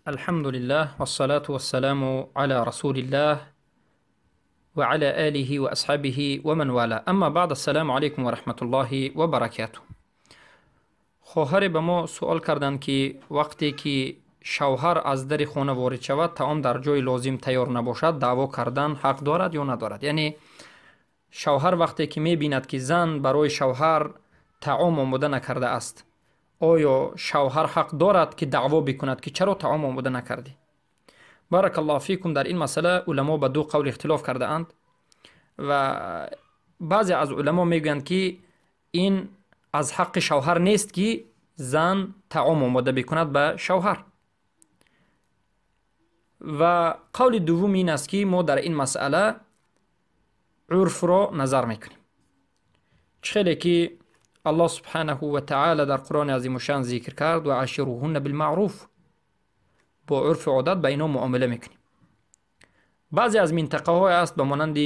الحمد لله والصلاة والسلام على رسول الله وعلى آله وأصحابه ومن والاه. اما بعد، السلام علیکم و رحمت الله و برکاته. خواهر به ما سوال کردند که وقتی که شوهر از در خانه وارد شود طعام در جای لازم تیار نباشد دعوا کردن حق دارد یا ندارد؟ یعنی شوهر وقتی که می‌بیند که زن برای شوهر طعام آماده نکرده است، آیا شوهر حق دارد که دعوا بکند که چرا طعام آماده نکردی؟ بارک الله فیکم. در این مسئله علما به دو قول اختلاف کرده اند و بعضی از علما میگویند که این از حق شوهر نیست که زن طعام آماده بکند به شوهر، و قول دوم این است که ما در این مسئله عرف را نظر میکنیم. خیلی که الله سبحانه و تعالی در قرآن عظیم الشان ذکر کرد و عاشروهن بالمعروف، با عرف و عادت با اینا معامله میکنیم. بعضی از منطقه های است به مانند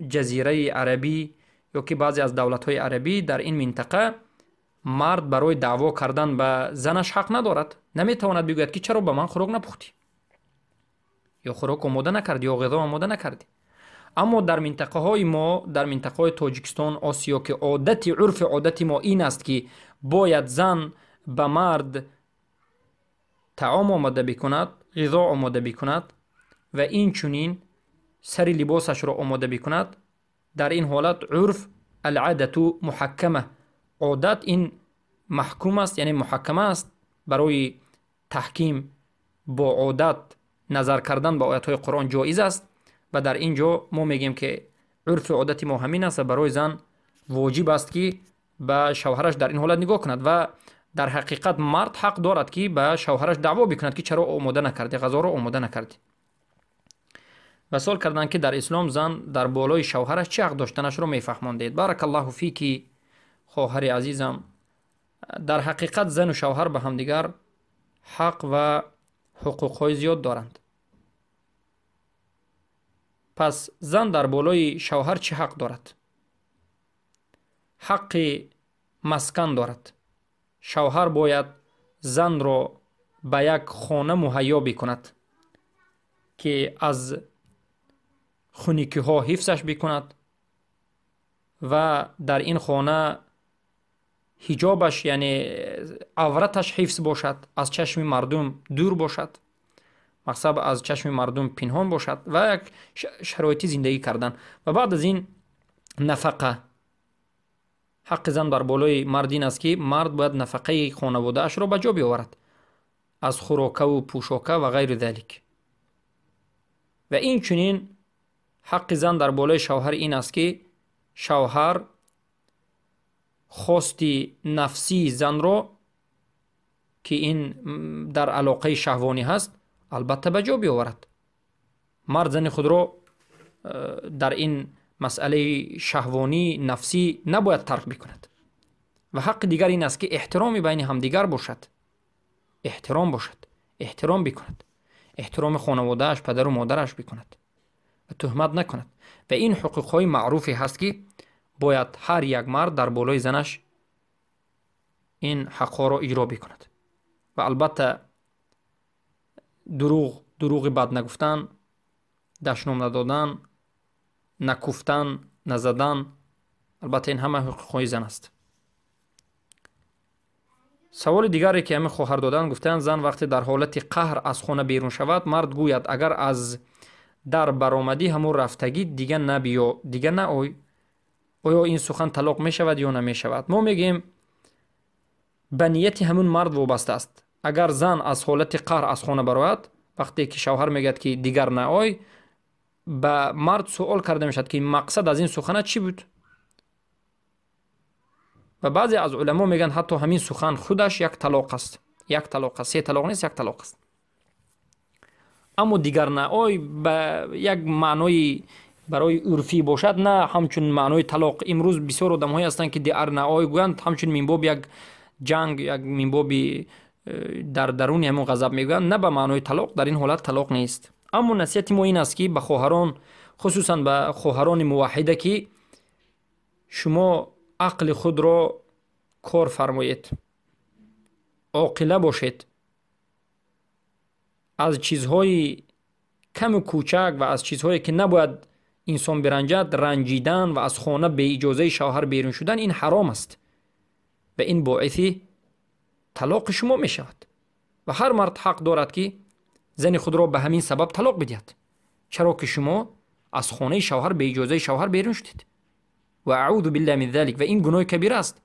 جزیره عربی یا که بعضی از دولت های عربی، در این منطقه مرد برای دعوا کردن به زنش حق ندارد. نمیتواند بگوید که چرا به من خوراک نپختی یا خوراک آماده نکردی یا غذا آماده نکردی. اما در منطقه های ما، در منطقه های تاجیکستان، آسیا، که عادت عرف عادت ما این است که باید زن به مرد طعام آماده بکند، غذا آماده بکند و این چونین سری لباسش را آماده بکند، در این حالت عرف العادت محکمه، عادت این محکوم است، یعنی محکمه است. برای تحکیم با عادت نظر کردن به آیات های قرآن جایز است و در اینجا ما میگیم که عرف عادت ما همین است و برای زن واجب است که به شوهرش در این حالت نگاه کند و در حقیقت مرد حق دارد که به شوهرش دعوا بکند که چرا آماده نکردی، غذا را آماده نکردی. و سوال کردند که در اسلام زن در بالای شوهرش چه حق داشتنش رو میفهماندید؟ بارک الله فیکی خواهر عزیزم. در حقیقت زن و شوهر به همدیگر حق و حقوقهای زیاد دارند. پس زن در بالای شوهر چه حق دارد؟ حق مسکن دارد. شوهر باید زن را به یک خانه مهیا بکند که از خونیکی ها حفظش بکند و در این خانه حجابش یعنی عورتش حفظ باشد، از چشم مردم دور باشد، مقصد از چشم مردم پنهان باشد و یک شرایطی زندگی کردن. و بعد از این نفقه، حق زن در بالای مرد این است که مرد باید نفقه خانواده اش را به جا بیاورد، از خوراکه و پوشاکه و غیر ذلک. و این چنین حق زن در بالای شوهر این است که شوهر خواستی نفسی زن را که این در علاقه شهوانی هست البته به جا بیاورد. مرد زن خود را در این مسئله شهوانی نفسی نباید ترک بکند. و حق دیگر این است که احترام بین همدیگر باشد، احترام باشد، احترام بکند، احترام خانوادهش، پدر و مادرش بکند و تهمت نکند. و این حقوقهای معروفی هست که باید هر یک مرد در بالای زنش این حقها را اجرا بکند. و البته دروغ بد نگفتن، دشنام ندادن، نکفتن، نزدن، البته این همه حقوقهای زن است. سوال دیگری که همه خواهر دادن گفتن زن وقتی در حالت قهر از خانه بیرون شود، مرد گوید اگر از در برآمدی همون رفتگی دیگه نبیا، دیگه نه آیا این سخن طلاق می شود یا نمی شود؟ ما میگیم به نیت همون مرد وابسته است. اگر زن از حالت قهر از خانه برآید، وقتی که شوهر میگه که دیگر نه آی، به مرد سوال کرده میشد که مقصد از این سخن چی بود؟ و بعضی از علما میگن حتی همین سخن خودش یک طلاق است. یک طلاق است، 3 طلاق نیست، یک طلاق است. اما دیگر نه آی به یک معنای برای عرفی باشد، نه همچون معنای طلاق. امروز بسیار آدم‌هایی هستند که دیگر نه آی گویند همچون منباب یک جنگ، یک منباب در درون همون غضب میگویند، نه به معنای طلاق. در این حالت طلاق نیست. اما نصیحت ما این است که به خواهران، خصوصا به خواهران موحده، که شما عقل خود را کار فرمایید، عاقله باشید از چیزهای کم و کوچک و از چیزهایی که نباید انسان برنجد رنجیدن و از خانه به اجازه شوهر بیرون شدن، این حرام است و این باعث طلاق شما می شود و هر مرد حق دارد که زن خود را به همین سبب طلاق بدهد، چرا که شما از خانه شوهر به اجازه شوهر بیرون شدید. و اعوذ بالله من ذلک، و این گناه کبیره است.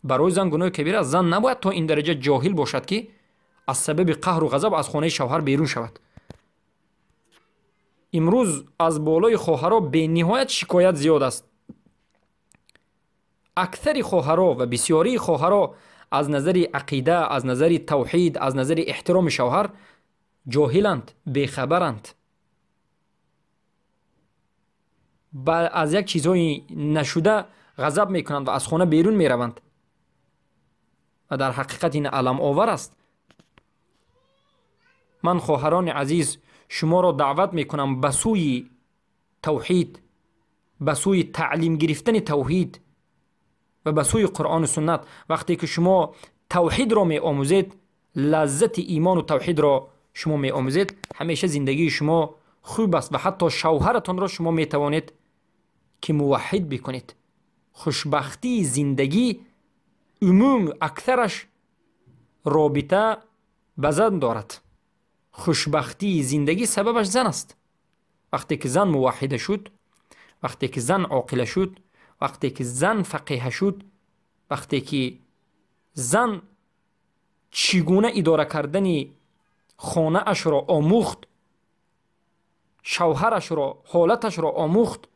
برای زن گناه کبیره است. زن نباید تا این درجه جاهل باشد که از سبب قهر و غضب از خانه شوهر بیرون شود. امروز از بالای خواهرها به نهایت شکایت زیاد است. اکثر خواهرها و بسیاری خواهرها از نظر عقیده، از نظر توحید، از نظر احترام شوهر جاهلند، بیخبرند. از یک چیزهای نشده غضب میکنند و از خانه بیرون میروند و در حقیقت این علم آور است. من خواهران عزیز شما را دعوت میکنم به سوی توحید، به سوی تعلیم گرفتن توحید و به سوی قرآن و سنت. وقتی که شما توحید را می آموزید، لذت ایمان و توحید را شما می آموزید، همیشه زندگی شما خوب است و حتی شوهرتان را شما می توانید که موحد بکنید. خوشبختی زندگی عموم اکثرش رابطه به زن دارد. خوشبختی زندگی سببش زن است. وقتی که زن موحد شد، وقتی که زن عاقل شد، وقتی که زن فقیه شد، وقتی که زن چگونه اداره کردن خانه اش را آموخت، شوهرش را، حالتش را آموخت،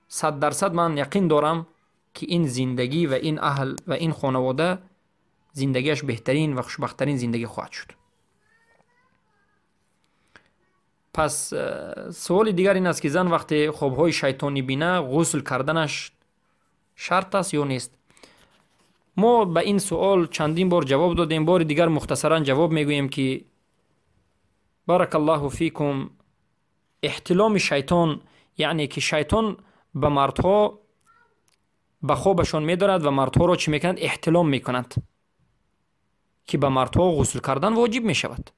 100% من یقین دارم که این زندگی و این اهل و این خانواده زندگیش بهترین و خوشبختترین زندگی خواهد شد. پس سوال دیگر این است که زن وقتی خوابهای شیطانی بینه غسل کردنش شرط است یا نیست؟ ما به این سوال چندین بار جواب دادیم. بار دیگر مختصرا جواب میگوییم که بارک الله فیکم، احتلام شیطان یعنی که شیطان به مردها به خوابشان میدارد و مردها را چی میکنند؟ احتلام میکنند که به مردها غسل کردن واجب میشود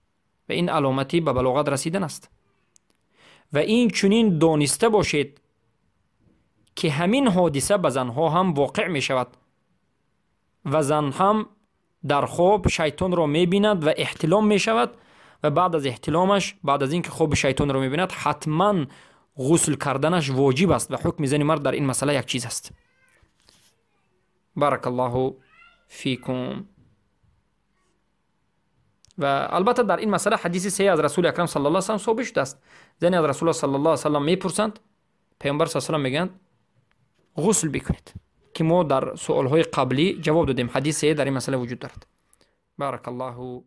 و این علامتی به بلاغت رسیدن است. و این چنین دانسته باشید که همین حادثه به زنها هم واقع می شود و زن هم در خواب شیطان را می بیند و احتلام می شود و بعد از احتلامش، بعد از اینکه خواب شیطان را می بیند، حتما غسل کردنش واجب است و حکم زن مرد در این مسئله یک چیز است. بارک الله فیکم. و البته در این مسئله حدیث صحیح از رسول اکرم صلی الله علیه و سلم ثابت شده است. زنی از رسول الله صلی الله علیه و سلم میپرسند، پیامبر صلی الله علیه و سلم میگن غسل بکنید، که ما در سوالهای قبلی جواب دادیم. حدیث صحیح در این مسئله وجود دارد. بارک الله